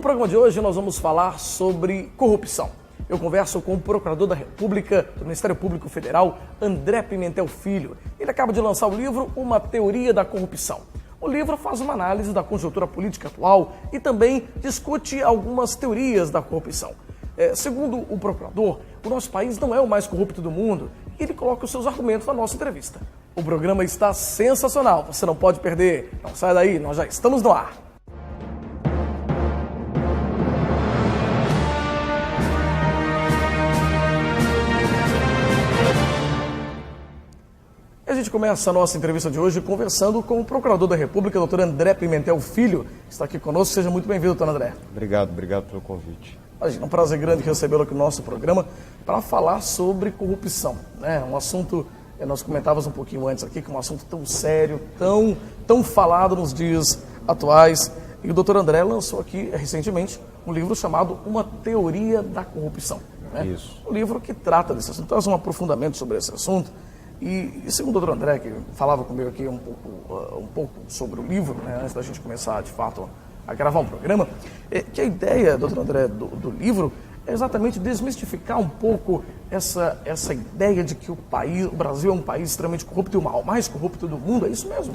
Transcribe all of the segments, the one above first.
programa de hoje nós vamos falar sobre corrupção. Eu converso com o Procurador da República do Ministério Público Federal, André Pimentel Filho. Ele acaba de lançar o livro Uma Teoria da Corrupção. O livro faz uma análise da conjuntura política atual e também discute algumas teorias da corrupção. Segundo o procurador, o nosso país não é o mais corrupto do mundo e ele coloca os seus argumentos na nossa entrevista. O programa está sensacional, você não pode perder. Não sai daí, nós já estamos no ar. A gente começa a nossa entrevista de hoje conversando com o Procurador da República, doutor André Pimentel Filho, que está aqui conosco. Seja muito bem-vindo, doutor André. Obrigado pelo convite. Imagina, é um prazer grande recebê-lo aqui no nosso programa para falar sobre corrupção. Um assunto, nós comentávamos um pouquinho antes aqui, que é um assunto tão sério, tão falado nos dias atuais. E o doutor André lançou aqui recentemente um livro chamado Uma Teoria da Corrupção. Isso. Um livro que trata desse assunto, traz um aprofundamento sobre esse assunto. E segundo o doutor André, que falava comigo aqui um pouco sobre o livro, antes da gente começar, de fato, a gravar um programa, que a ideia, doutor André, do livro é exatamente desmistificar um pouco essa ideia de que o Brasil é um país extremamente corrupto e o mais corrupto do mundo. É isso mesmo?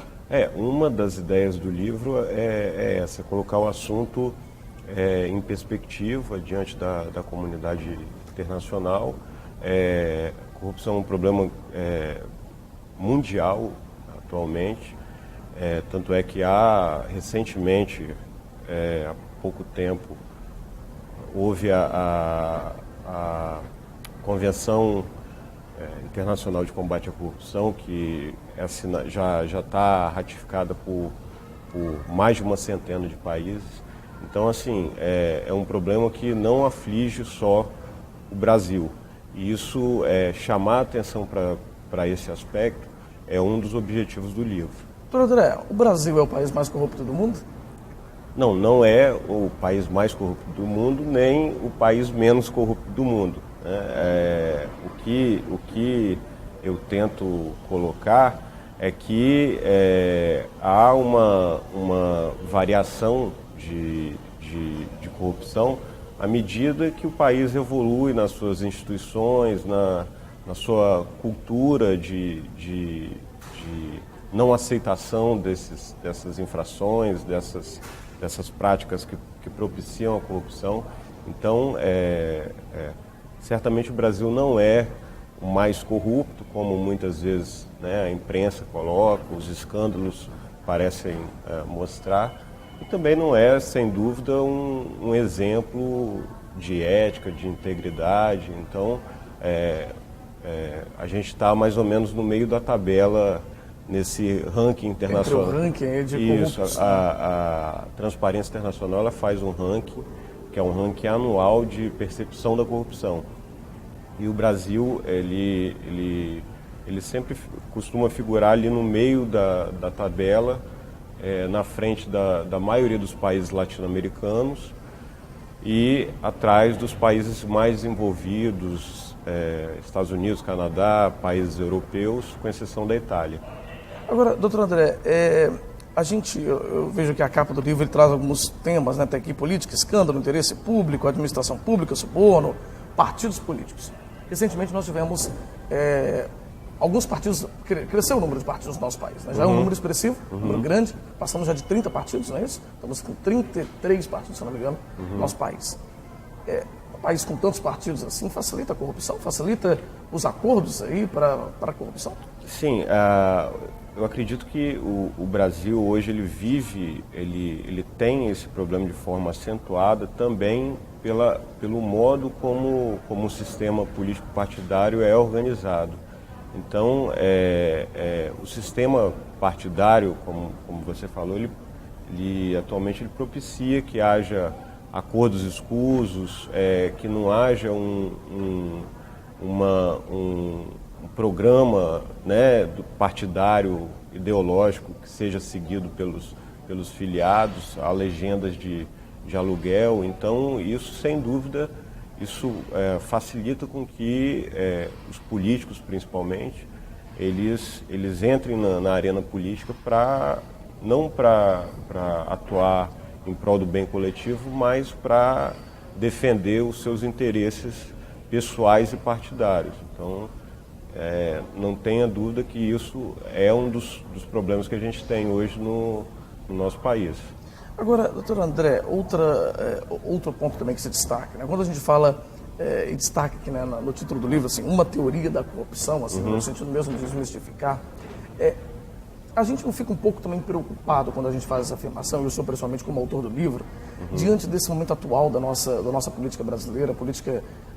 Uma das ideias do livro é essa, colocar o assunto em perspectiva diante da comunidade internacional. Corrupção é um problema mundial atualmente, tanto é que recentemente, há pouco tempo, houve a Convenção Internacional de Combate à Corrupção, que já está ratificada por mais de uma centena de países. Então, assim, é um problema que não aflige só o Brasil. E isso, chamar a atenção para esse aspecto, é um dos objetivos do livro. Doutor André, o Brasil é o país mais corrupto do mundo? Não é o país mais corrupto do mundo, nem o país menos corrupto do mundo. O que eu tento colocar é que há uma variação de corrupção à medida que o país evolui nas suas instituições, na sua cultura de não aceitação dessas infrações, dessas práticas que propiciam a corrupção. Então, certamente o Brasil não é o mais corrupto, como muitas vezes a imprensa coloca, os escândalos parecem mostrar. E também não é, sem dúvida, um exemplo de ética, de integridade. Então, a gente está mais ou menos no meio da tabela nesse ranking internacional. Entre o ranking de corrupção. Isso, a Transparência Internacional ela faz um ranking, que é um ranking anual de percepção da corrupção. E o Brasil, ele sempre costuma figurar ali no meio da tabela, na frente da maioria dos países latino-americanos e atrás dos países mais desenvolvidos, Estados Unidos, Canadá, países europeus, com exceção da Itália. Agora, doutor André, eu vejo que a capa do livro ele traz alguns temas, até aqui, política, escândalo, interesse público, administração pública, suborno, partidos políticos. Recentemente nós tivemos alguns partidos, cresceu o número de partidos no nosso país, já é um número expressivo, um número grande, passamos já de 30 partidos, não é isso? Estamos com 33 partidos, se não me engano, no nosso país. Um país com tantos partidos assim facilita a corrupção, facilita os acordos aí para a corrupção? Sim, eu acredito que o Brasil hoje ele tem esse problema de forma acentuada também pelo modo como o sistema político partidário é organizado. Então, o sistema partidário, como você falou, ele atualmente ele propicia que haja acordos escusos, que não haja um programa partidário ideológico que seja seguido pelos filiados a legendas de aluguel. Então, isso, sem dúvida, facilita com que os políticos, principalmente, eles entrem na arena política não para atuar em prol do bem coletivo, mas para defender os seus interesses pessoais e partidários. Então, não tenha dúvida que isso é um dos problemas que a gente tem hoje no nosso país. Agora, doutor André, outro ponto também que se destaca, né? Quando a gente fala e destaca aqui, né, no título do livro, assim, uma teoria da corrupção, assim, no sentido mesmo de desmistificar, a gente não fica um pouco também preocupado quando a gente faz essa afirmação, eu sou pessoalmente como autor do livro, diante desse momento atual da nossa política brasileira,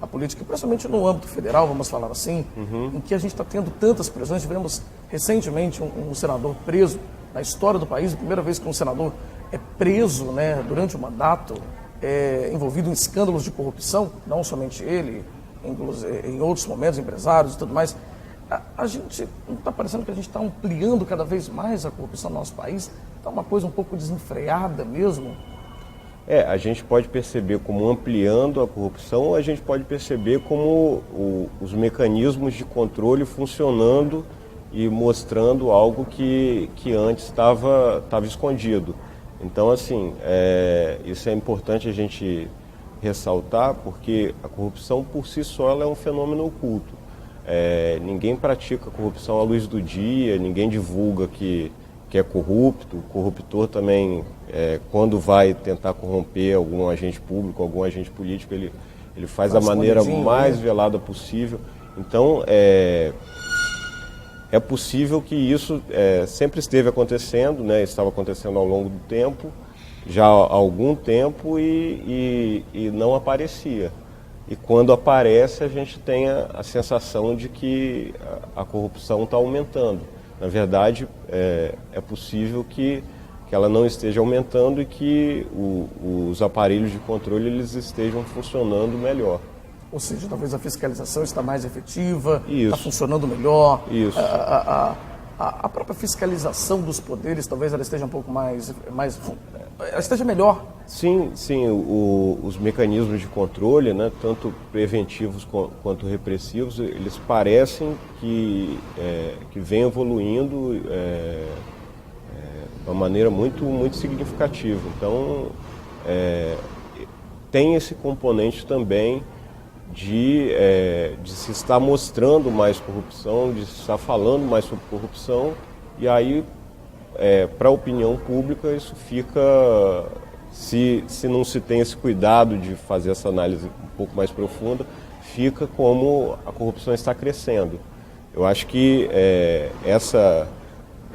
a política, principalmente no âmbito federal, vamos falar assim, em que a gente está tendo tantas prisões. Tivemos recentemente um senador preso na história do país, a primeira vez que um senador é preso, né, durante o mandato, envolvido em escândalos de corrupção, não somente ele, em outros momentos, empresários e tudo mais. A gente não está parecendo que a gente está ampliando cada vez mais a corrupção no nosso país? Está uma coisa um pouco desenfreada mesmo? A gente pode perceber como ampliando a corrupção, ou a gente pode perceber como os mecanismos de controle funcionando e mostrando algo que antes estava escondido. Então, assim, isso é importante a gente ressaltar, porque a corrupção por si só ela é um fenômeno oculto. Ninguém pratica corrupção à luz do dia, ninguém divulga que é corrupto. O corruptor também, quando vai tentar corromper algum agente público, algum agente político, ele faz da maneira mais velada possível. Então, é possível que isso sempre esteve acontecendo, né? Estava acontecendo ao longo do tempo, já há algum tempo, e não aparecia. E quando aparece, a gente tem a sensação de que a corrupção está aumentando. Na verdade, é possível que ela não esteja aumentando e que os aparelhos de controle eles estejam funcionando melhor. Ou seja, talvez a fiscalização está mais efetiva, Isso. está funcionando melhor. Isso. A própria fiscalização dos poderes, talvez ela esteja um pouco ela esteja melhor. Sim, os mecanismos de controle, né, tanto preventivos quanto repressivos, eles parecem que vêm evoluindo de uma maneira muito, muito significativa. Então, tem esse componente também de se estar mostrando mais corrupção, de se estar falando mais sobre corrupção, e aí, para a opinião pública, isso fica, se não se tem esse cuidado de fazer essa análise um pouco mais profunda, fica como a corrupção está crescendo. Eu acho que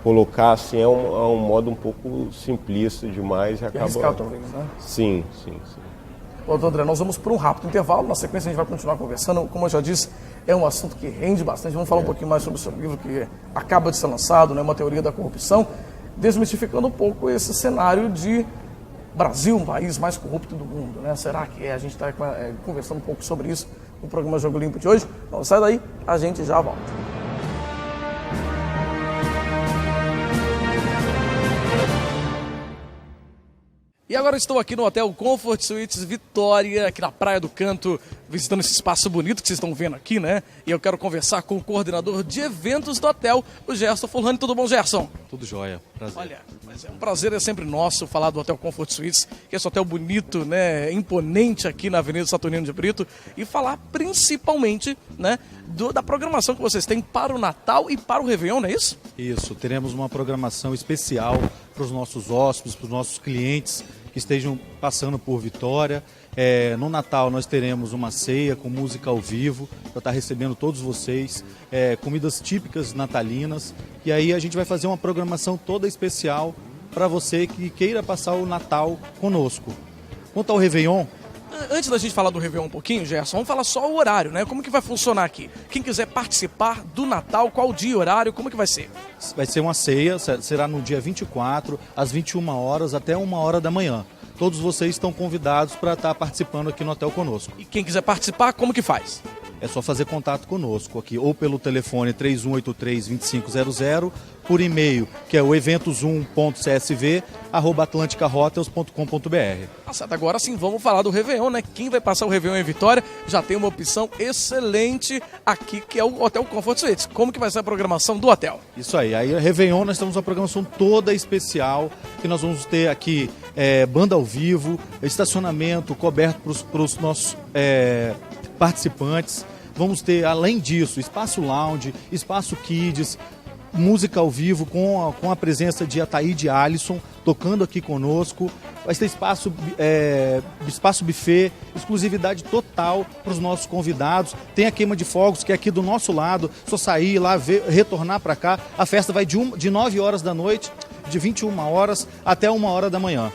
colocar assim é um modo um pouco simplista demais e acaba... arriscado, talvez, né? Sim. Bom, doutor André, nós vamos para um rápido intervalo. Na sequência, a gente vai continuar conversando. Como eu já disse, é um assunto que rende bastante. Vamos falar um pouquinho mais sobre o seu livro, que acaba de ser lançado, né? Uma teoria da corrupção, desmistificando um pouco esse cenário de Brasil, um país mais corrupto do mundo, né? Será que a gente está conversando um pouco sobre isso no programa Jogo Limpo de hoje? Então, sai daí, a gente já volta. E agora estou aqui no Hotel Comfort Suites Vitória, aqui na Praia do Canto, visitando esse espaço bonito que vocês estão vendo aqui, né? E eu quero conversar com o coordenador de eventos do hotel, o Gerson Fulhani. Tudo bom, Gerson? Tudo jóia, prazer. Olha, mas um prazer é sempre nosso falar do Hotel Comfort Suites, que é esse hotel bonito, né, imponente aqui na Avenida Saturnino de Brito, e falar principalmente, né, da programação que vocês têm para o Natal e para o Réveillon, não é isso? Isso, teremos uma programação especial para os nossos hóspedes, para os nossos clientes que estejam passando por Vitória. No Natal nós teremos uma ceia com música ao vivo, para estar recebendo todos vocês, comidas típicas natalinas, e aí a gente vai fazer uma programação toda especial para você que queira passar o Natal conosco. Quanto ao Réveillon... Antes da gente falar do Réveillon um pouquinho, Gerson, vamos falar só o horário, né? Como que vai funcionar aqui? Quem quiser participar do Natal, qual dia e horário, como que vai ser? Vai ser uma ceia, será no dia 24, às 21 horas até 1 hora da manhã. Todos vocês estão convidados para estar participando aqui no hotel conosco. E quem quiser participar, como que faz? é só fazer contato conosco aqui, ou pelo telefone 3183-2500, por e-mail, que é o eventos1.csv@atlanticahotels.com.br. Tá certo, agora sim, vamos falar do Réveillon, né? Quem vai passar o Réveillon em Vitória já tem uma opção excelente aqui, que é o Hotel Comfort Suites. Como que vai ser a programação do hotel? Isso aí, Réveillon nós temos uma programação toda especial, que nós vamos ter aqui banda ao vivo, estacionamento coberto para os nossos participantes. Vamos ter, além disso, espaço lounge, espaço kids, música ao vivo com a presença de Ataíde Alisson tocando aqui conosco. Vai ter espaço buffet, exclusividade total para os nossos convidados. Tem a queima de fogos, que é aqui do nosso lado, só sair lá, retornar para cá. A festa vai de 9 horas da noite, de 21 horas até 1 hora da manhã.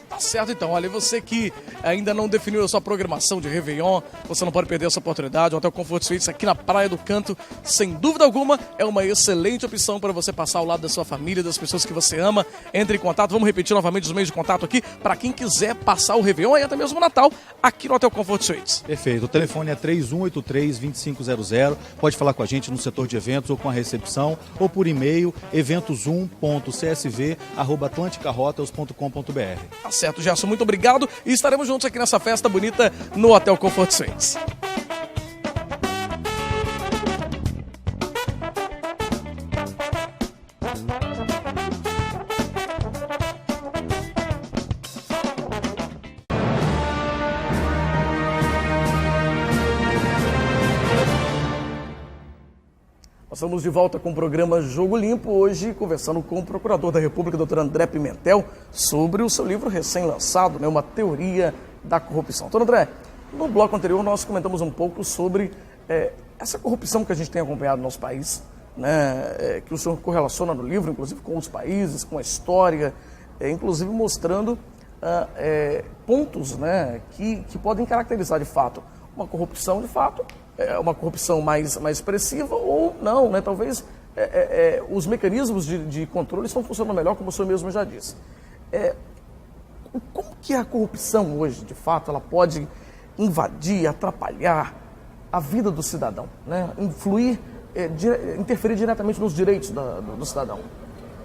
Tá certo, então. Olha, você que ainda não definiu a sua programação de Réveillon, você não pode perder essa oportunidade. O Hotel Comfort Suites aqui na Praia do Canto, sem dúvida alguma, é uma excelente opção para você passar ao lado da sua família, das pessoas que você ama. Entre em contato, vamos repetir novamente os meios de contato aqui, para quem quiser passar o Réveillon e até mesmo o Natal, aqui no Hotel Comfort Suites. Perfeito, o telefone é 3183-2500, pode falar com a gente no setor de eventos ou com a recepção, ou por e-mail, eventos1.csv@atlanticahotels.com.br. Tá certo, Gerson, muito obrigado e estaremos juntos aqui nessa festa bonita no Hotel Comfort Suites. Nós estamos de volta com o programa Jogo Limpo, hoje conversando com o Procurador da República, Dr. André Pimentel, sobre o seu livro recém-lançado, né, Uma Teoria da Corrupção. Dr. André, no bloco anterior nós comentamos um pouco sobre essa corrupção que a gente tem acompanhado no nosso país, né, que o senhor correlaciona no livro, inclusive com os países, com a história, inclusive mostrando pontos, né, que podem caracterizar de fato uma corrupção de fato, uma corrupção mais expressiva ou não, né? Talvez os mecanismos de controle estão funcionando melhor, como o senhor mesmo já disse. Como que a corrupção hoje, de fato, ela pode invadir, atrapalhar a vida do cidadão, né? Influir, interferir diretamente nos direitos do cidadão?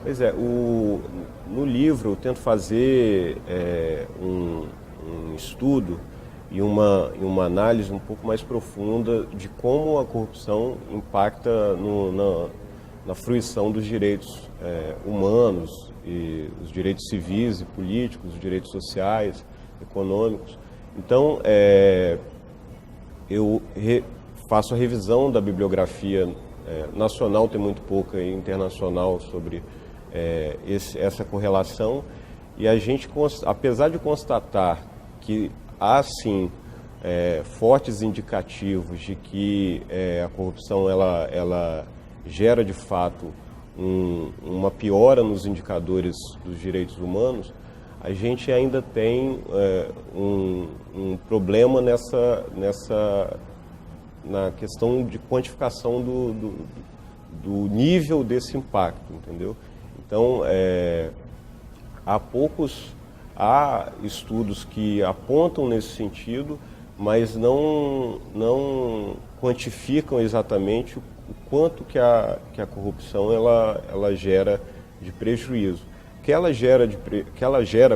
Pois é, no livro eu tento fazer um estudo e uma análise um pouco mais profunda de como a corrupção impacta na fruição dos direitos humanos, e os direitos civis e políticos, os direitos sociais, econômicos. Então, eu faço a revisão da bibliografia nacional, tem muito pouca, e internacional sobre essa correlação, e a gente, apesar de constatar que há sim fortes indicativos de que a corrupção ela gera de fato uma piora nos indicadores dos direitos humanos, a gente ainda tem um problema na questão de quantificação do nível desse impacto, entendeu? Então, há estudos que apontam nesse sentido, mas não quantificam exatamente o quanto que a corrupção ela gera de prejuízo. Que ela gera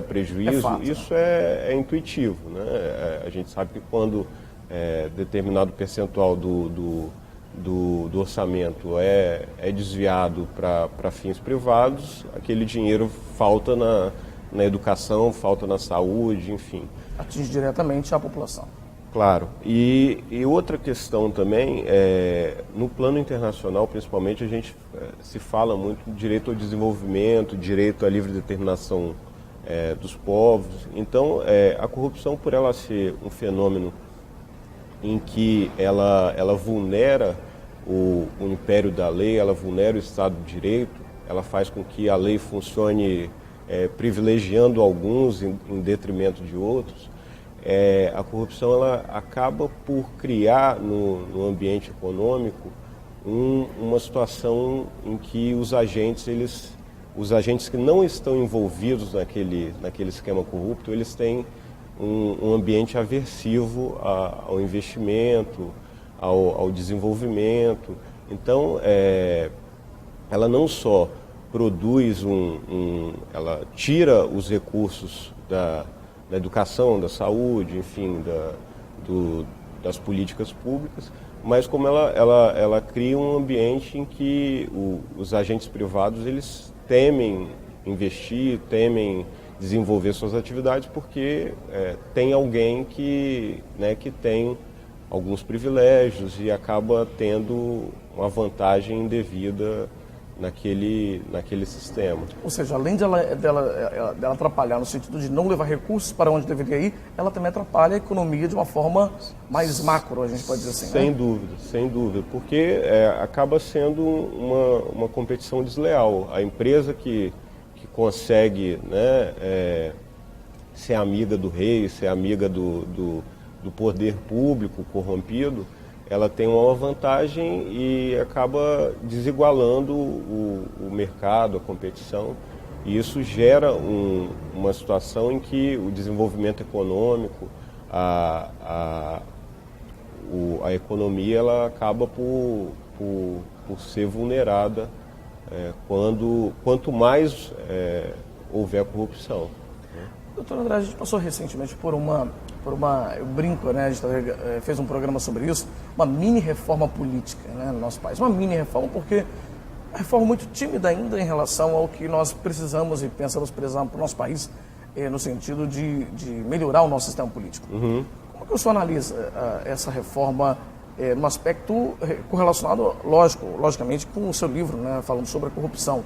prejuízo, fato, isso é intuitivo, né? A gente sabe que quando determinado percentual do orçamento é desviado para fins privados, aquele dinheiro falta na educação, falta na saúde, enfim. Atinge diretamente a população. Claro. E outra questão também, no plano internacional, principalmente, a gente se fala muito de direito ao desenvolvimento, direito à livre determinação dos povos. Então, a corrupção, por ela ser um fenômeno em que ela vulnera o império da lei, ela vulnera o Estado de Direito, ela faz com que a lei funcione privilegiando alguns em detrimento de outros. A corrupção ela acaba por criar no ambiente econômico uma situação em que os agentes que não estão envolvidos naquele esquema corrupto, eles têm um ambiente aversivo ao investimento, ao desenvolvimento. Então, ela não só produz ela tira os recursos da educação, da saúde, enfim, das políticas públicas, mas como ela cria um ambiente em que os agentes privados eles temem investir, temem desenvolver suas atividades porque tem alguém que tem alguns privilégios e acaba tendo uma vantagem indevida naquele sistema. Ou seja, além dela atrapalhar no sentido de não levar recursos para onde deveria ir, ela também atrapalha a economia de uma forma mais macro, a gente pode dizer assim. Sem dúvida, porque acaba sendo uma competição desleal. A empresa que consegue, né, ser amiga do rei, ser amiga do poder público corrompido, ela tem uma vantagem e acaba desigualando o mercado, a competição. E isso gera uma situação em que o desenvolvimento econômico, a economia, ela acaba por ser vulnerada quanto mais houver corrupção. Doutor André, a gente passou recentemente por uma eu brinco, né, a gente fez um programa sobre isso, uma mini reforma política, né, no nosso país. Uma mini reforma porque uma reforma muito tímida ainda em relação ao que nós precisamos e pensamos precisar para o nosso país, no sentido de melhorar o nosso sistema político. Uhum. Como que o senhor analisa essa reforma no aspecto correlacionado, logicamente, com o seu livro, né, falando sobre a corrupção?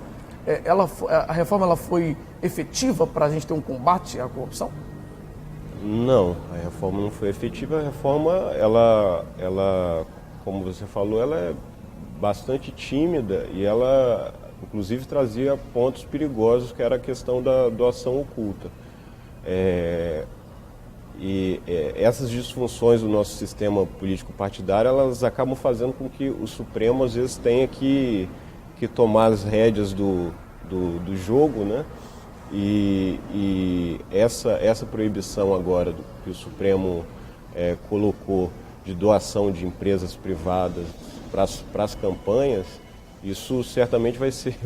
A reforma ela foi efetiva para a gente ter um combate à corrupção? Não, a reforma não foi efetiva. A reforma, ela, como você falou, ela é bastante tímida e ela, inclusive, trazia pontos perigosos, que era a questão da doação oculta. Essas disfunções do nosso sistema político-partidário, elas acabam fazendo com que o Supremo, às vezes, tenha que tomar as rédeas do jogo, né? E essa proibição agora que o Supremo colocou de doação de empresas privadas para as campanhas, isso certamente vai ser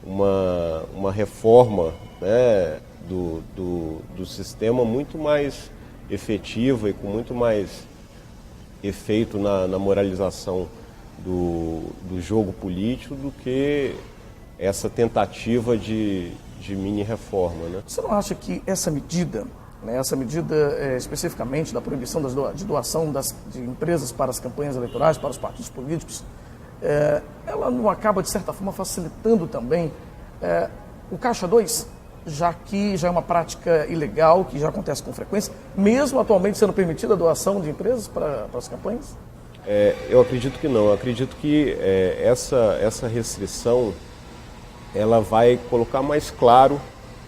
uma reforma, né, do sistema muito mais efetiva e com muito mais efeito na moralização do jogo político do que essa tentativa de mini-reforma, né? Você não acha que essa medida, né, especificamente da proibição de doação de empresas para as campanhas eleitorais, para os partidos políticos, ela não acaba, de certa forma, facilitando também o Caixa 2, já que já é uma prática ilegal, que já acontece com frequência, mesmo atualmente sendo permitida a doação de empresas para as campanhas? Eu acredito que não. Eu acredito que essa restrição ela vai colocar mais claro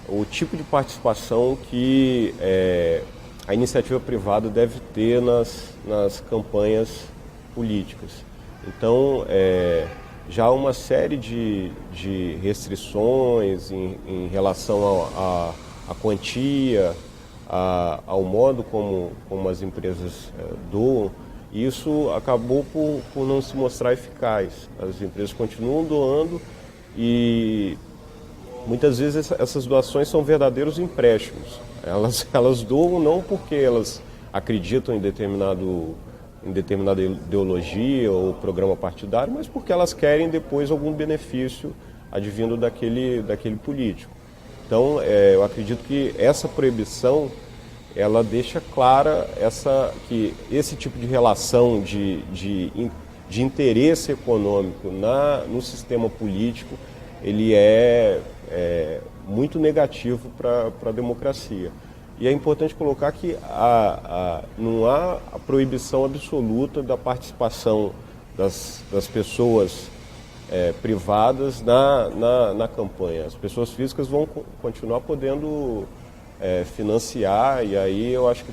o tipo de participação que a iniciativa privada deve ter nas campanhas políticas. Então, já há uma série de restrições em relação à quantia, ao modo como as empresas doam. E isso acabou por não se mostrar eficaz. As empresas continuam doando e muitas vezes essas doações são verdadeiros empréstimos. Elas doam não porque elas acreditam em determinada ideologia ou programa partidário, mas porque elas querem depois algum benefício advindo daquele político. Então, eu acredito que essa proibição ela deixa clara que esse tipo de relação de interesse econômico no sistema político, ele é muito negativo para a democracia. E é importante colocar que não há a proibição absoluta da participação das pessoas privadas na campanha. As pessoas físicas vão continuar podendo financiar, e aí eu acho que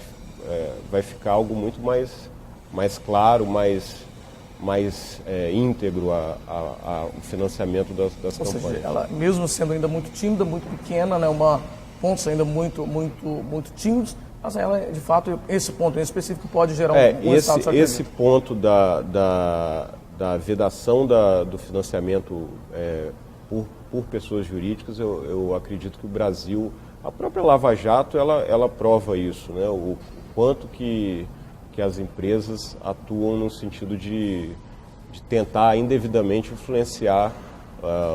vai ficar algo muito mais claro, mais íntegro ao financiamento das campanhas. Ou seja, ela, mesmo sendo ainda muito tímida, muito pequena, né, pontos ainda muito tímidos, Mas ela, de fato, esse ponto em específico pode gerar um estado de esse ponto da vedação do financiamento por pessoas jurídicas, eu acredito que o Brasil, a própria Lava Jato, ela prova isso, né? O quanto que as empresas atuam no sentido de tentar indevidamente influenciar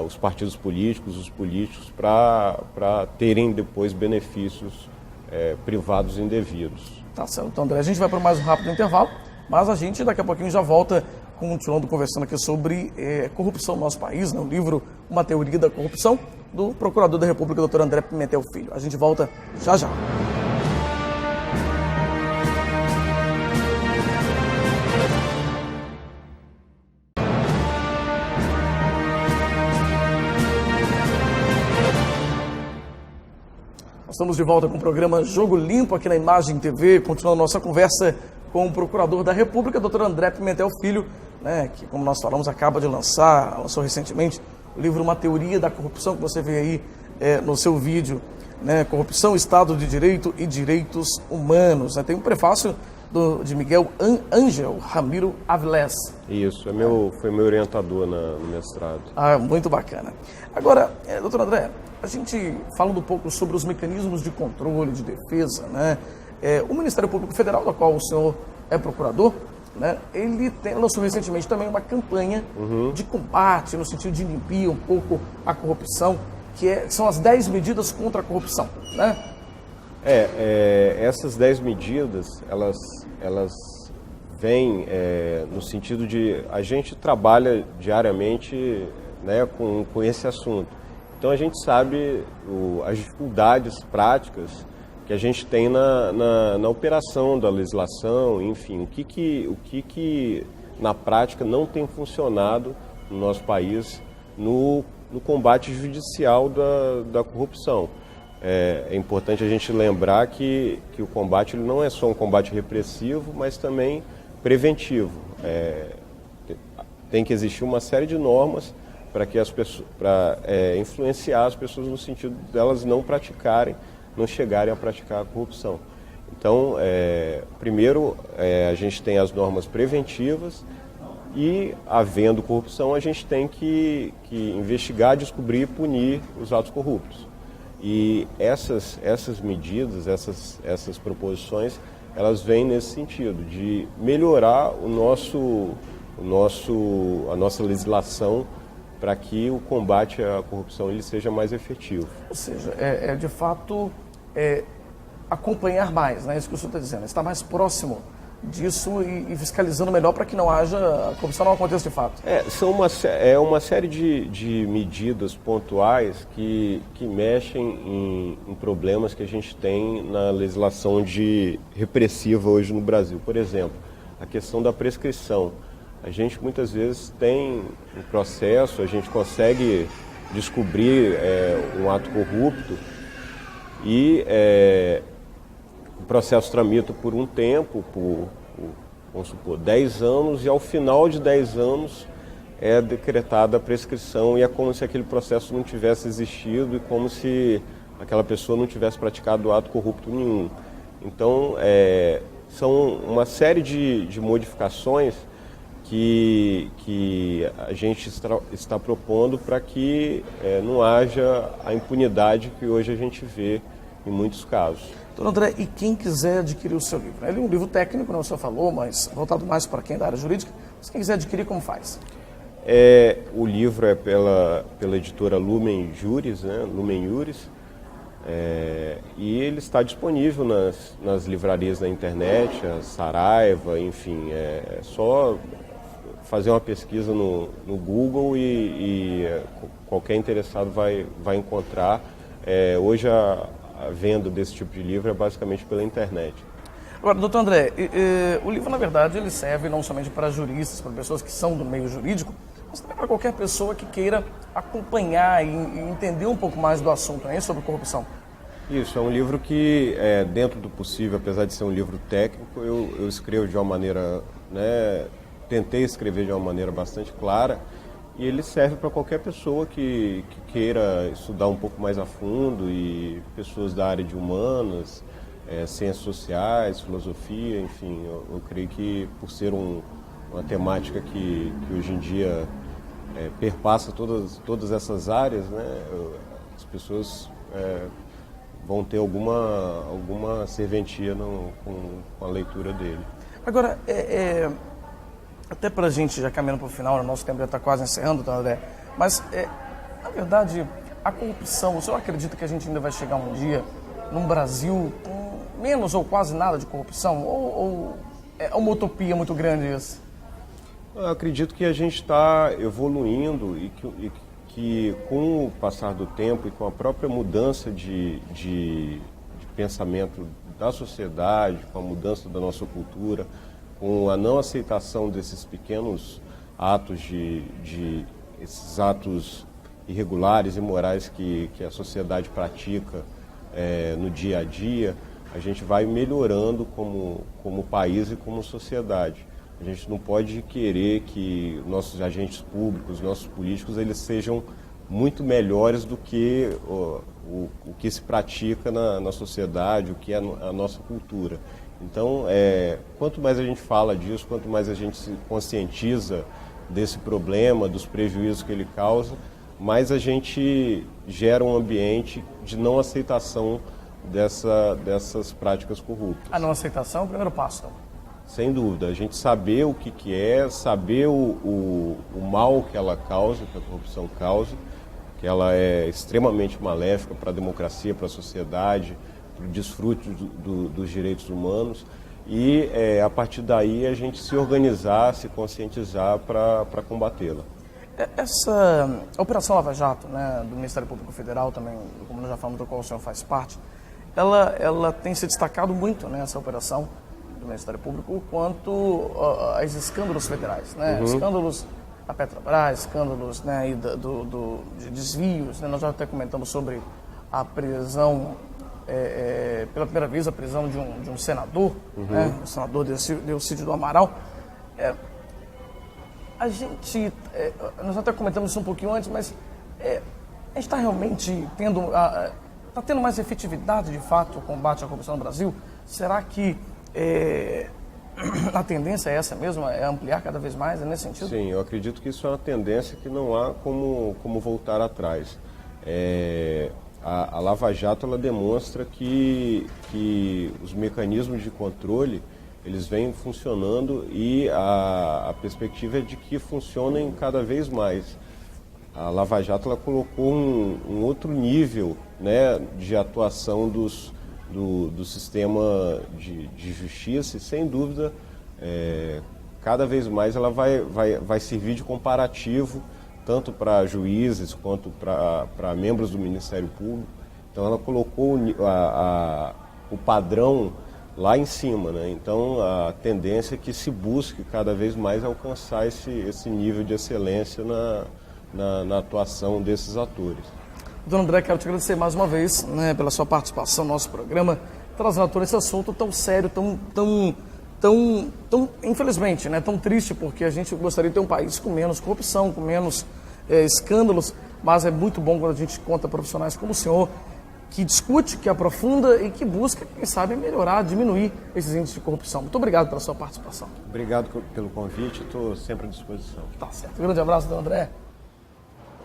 os partidos políticos, os políticos, para terem depois benefícios privados indevidos. Tá certo, então, André, a gente vai para mais um rápido intervalo, mas a gente daqui a pouquinho já volta continuando conversando aqui sobre corrupção no nosso país, né? O livro Uma Teoria da Corrupção, do Procurador da República, Dr. André Pimentel Filho. A gente volta já já. Estamos de volta com o programa Jogo Limpo aqui na Imagem TV, continuando nossa conversa com o Procurador da República, Dr. André Pimentel Filho, né, que, como nós falamos, lançou recentemente o livro Uma Teoria da Corrupção, que você vê aí no seu vídeo, né, Corrupção, Estado de Direito e Direitos Humanos. Né? Tem um prefácio de Miguel Ángel Ramiro Avilés. Isso, foi meu orientador no mestrado. Ah, muito bacana. Agora, doutor André, a gente falando um pouco sobre os mecanismos de controle, de defesa, né? O Ministério Público Federal, da qual o senhor é procurador, né? Ele lançou recentemente também uma campanha de combate, no sentido de inibir um pouco a corrupção, são as 10 medidas contra a corrupção, né? Essas 10 medidas, elas vêm no sentido de a gente trabalha diariamente, né, com esse assunto. Então a gente sabe as dificuldades práticas que a gente tem na operação da legislação, enfim, o que na prática não tem funcionado no nosso país no combate judicial da corrupção. É importante a gente lembrar que o combate ele não é só um combate repressivo, mas também preventivo. Tem que existir uma série de normas para que influenciar as pessoas no sentido delas não chegarem a praticar a corrupção. Então, primeiro, a gente tem as normas preventivas e, havendo corrupção, a gente tem que investigar, descobrir e punir os atos corruptos. E essas medidas, essas proposições, elas vêm nesse sentido, de melhorar a nossa legislação para que o combate à corrupção ele seja mais efetivo. Ou seja, de fato acompanhar mais, né? Isso que o senhor está dizendo, estar mais próximo disso e fiscalizando melhor para que a corrupção não aconteça de fato. Uma série de medidas pontuais que mexem em problemas que a gente tem na legislação repressiva hoje no Brasil. Por exemplo, a questão da prescrição. A gente muitas vezes tem um processo, a gente consegue descobrir um ato corrupto e o processo tramita por um tempo, vamos supor, 10 anos, e ao final de 10 anos é decretada a prescrição e é como se aquele processo não tivesse existido e como se aquela pessoa não tivesse praticado ato corrupto nenhum. Então, são uma série de modificações que a gente está propondo para que não haja a impunidade que hoje a gente vê em muitos casos. Doutor André, e quem quiser adquirir o seu livro? Ele é um livro técnico, não o senhor falou, mas voltado mais para quem é da área jurídica. Mas quem quiser adquirir, como faz? O livro é pela editora Lumen Juris, né? Lumen Juris, e ele está disponível nas livrarias da internet, a Saraiva, enfim, é só fazer uma pesquisa no Google e qualquer interessado vai encontrar. Hoje a venda desse tipo de livro é basicamente pela internet. Agora, doutor André, o livro, na verdade, ele serve não somente para juristas, para pessoas que são do meio jurídico, mas também para qualquer pessoa que queira acompanhar e entender um pouco mais do assunto, né, sobre corrupção. Isso, é um livro que, dentro do possível, apesar de ser um livro técnico, eu escrevo de uma maneira, né, tentei escrever de uma maneira bastante clara, e ele serve para qualquer pessoa que queira estudar um pouco mais a fundo, e pessoas da área de humanas, ciências sociais, filosofia, enfim, eu creio que por ser uma temática que hoje em dia perpassa todas essas áreas, né, as pessoas vão ter alguma serventia com a leitura dele. Agora, até para a gente já caminhando para o final, o nosso tempo já está quase encerrando, tá, André? Mas, na verdade, a corrupção, o senhor acredita que a gente ainda vai chegar um dia num Brasil com menos ou quase nada de corrupção? Ou é uma utopia muito grande isso? Eu acredito que a gente está evoluindo e que com o passar do tempo e com a própria mudança de pensamento da sociedade, com a mudança da nossa cultura, com a não aceitação desses pequenos atos esses atos irregulares e imorais que a sociedade pratica no dia a dia, a gente vai melhorando como país e como sociedade. A gente não pode querer que nossos agentes públicos, nossos políticos, eles sejam muito melhores do que o que se pratica na sociedade, o que é a nossa cultura. Então, quanto mais a gente fala disso, quanto mais a gente se conscientiza desse problema, dos prejuízos que ele causa, mais a gente gera um ambiente de não aceitação dessas práticas corruptas. A não aceitação é o primeiro passo, então. Sem dúvida, a gente saber o que é, saber o mal que ela causa, que a corrupção causa, que ela é extremamente maléfica para a democracia, para a sociedade, para o desfrute dos direitos humanos e, a partir daí, a gente se organizar, se conscientizar para combatê-la. Essa Operação Lava Jato, né, do Ministério Público Federal, também, como nós já falamos, do qual o senhor faz parte, ela tem se destacado muito, né, essa operação do Ministério Público, quanto aos escândalos federais, né? Escândalos da Petrobras, escândalos, né, de desvios, né? Nós já até comentamos sobre a prisão, pela primeira vez, a prisão de um senador, né? O senador Delcídio do Amaral. A gente, nós até comentamos isso um pouquinho antes, mas a gente está realmente tendo mais efetividade, de fato, o combate à corrupção no Brasil? Será que a tendência é essa mesmo, é ampliar cada vez mais, é nesse sentido? Sim, eu acredito que isso é uma tendência que não há como voltar atrás. A Lava Jato, ela demonstra que os mecanismos de controle, eles vêm funcionando e a perspectiva é de que funcionem cada vez mais. A Lava Jato, ela colocou um outro nível, né, de atuação do sistema de justiça e, sem dúvida, cada vez mais ela vai servir de comparativo tanto para juízes quanto para membros do Ministério Público. Então ela colocou o padrão lá em cima, né? Então a tendência é que se busque cada vez mais alcançar esse nível de excelência na atuação desses atores. Dona André, quero te agradecer mais uma vez, né, pela sua participação no nosso programa, trazendo à tona esse assunto tão sério, tão infelizmente, né, tão triste, porque a gente gostaria de ter um país com menos corrupção, com menos escândalos, mas é muito bom quando a gente conta profissionais como o senhor, que discute, que aprofunda e que busca, quem sabe, melhorar, diminuir esses índices de corrupção. Muito obrigado pela sua participação. Obrigado pelo convite, estou sempre à disposição. Tá certo. Um grande abraço, Dona André.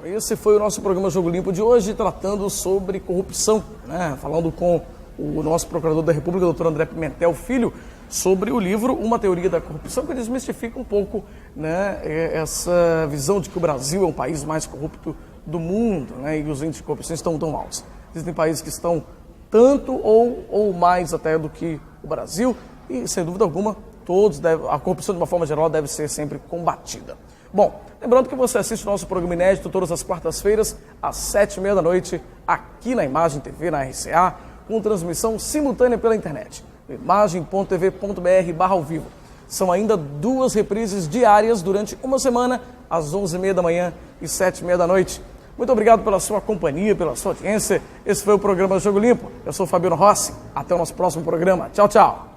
Esse foi o nosso programa Jogo Limpo de hoje, tratando sobre corrupção, né? Falando com o nosso procurador da República, doutor André Pimentel Filho, sobre o livro Uma Teoria da Corrupção, que desmistifica um pouco, né, essa visão de que o Brasil é um país mais corrupto do mundo, né, e os índices de corrupção estão tão altos. Existem países que estão tanto ou mais até do que o Brasil e, sem dúvida alguma, a corrupção, de uma forma geral, deve ser sempre combatida. Bom, lembrando que você assiste o nosso programa inédito todas as quartas-feiras, às 7h30 da noite, aqui na Imagem TV, na RCA, com transmissão simultânea pela internet, imagem.tv.br/ao vivo. São ainda 2 reprises diárias durante uma semana, às 11h30 da manhã e 7h30 da noite. Muito obrigado pela sua companhia, pela sua audiência. Esse foi o programa Jogo Limpo. Eu sou o Fabiano Rossi. Até o nosso próximo programa. Tchau, tchau.